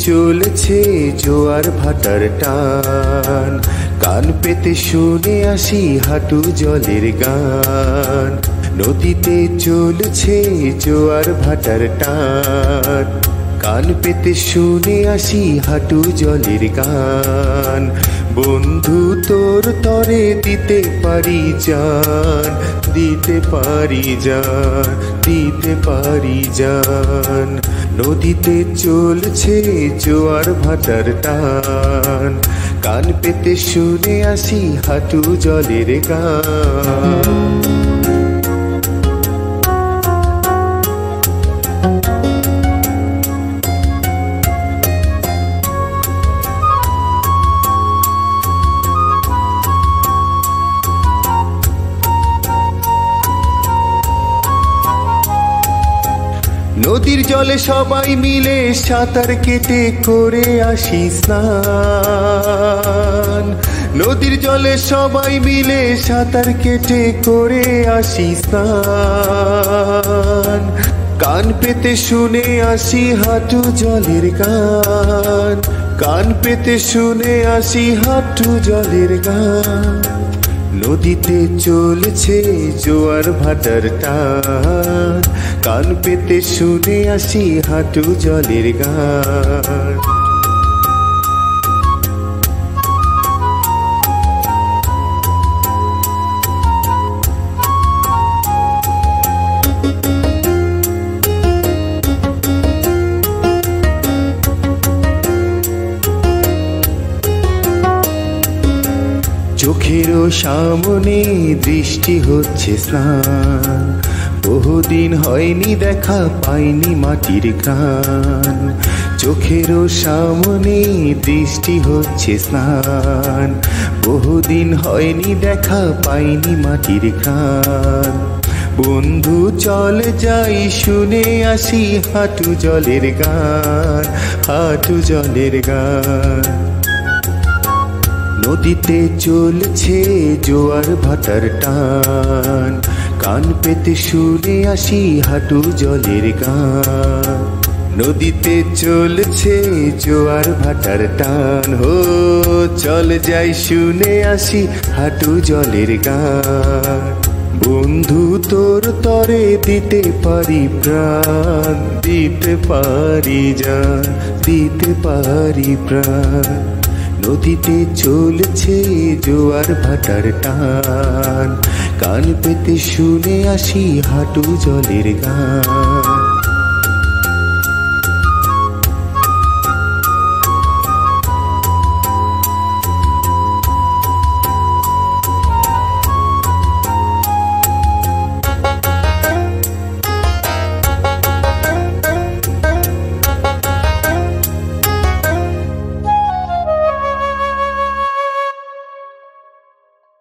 চলেছে জোয়ার ভাটার টান, কান পেতে শুনে আসি হাঁটু জলের গান। নদীতে চলেছে জোয়ার ভাটার টান, কান পেতে শুনে আসি হাঁটু জলের গান। বন্ধু তোর তরে দিতে পারি জান, দিতে পারি জান, দিতে পারি জান। নদীতে চলছে জোয়ার ভাটার টান, কান পেতে শুনে আসি হাঁটু জলের গান। নদীর জলে সবাই মিলে সাঁতার কেটে করে আসি স্নান, নদীর জলে সবাই মিলে সাঁতার কেটে করে আসি স্নান। কান পেতে শুনে আসি হাঁটু জলের গান, কান পেতে শুনে আসি হাঁটু জলের গান। নদীতে চলছে জোয়ার ভাটার টান, কান পেতে শুনে আসি হাঁটু জলের গান। চোখেরও সামনে দৃষ্টি হচ্ছে স্নান, বহুদিন হয়নি দেখা পাইনি মাটির ঘ্রাণ। চোখেরও সামনে দৃষ্টি হচ্ছে স্নান, বহুদিন হয়নি দেখা পাইনি মাটির ঘ্রাণ। বন্ধু চল যাই শুনে আসি হাঁটু জলের গান, হাঁটু জলের গান। নদীতে চলছে জোয়ার ভাটার টান, কান পেতে শুনে আসি হাঁটু জলের গান। নদীতে চলছে জোয়ার ভাটার টান, হো চল যাই শুনে আসি হাঁটু জলের গান। বন্ধু তোর তরে দিতে পারি প্রাণ, দিতে পারি জান, দিতে পারি প্রাণ। নদীতে চলছে জোয়ার ভাটার টান, কান পেতে শুনে আসি হাঁটু জলের গান।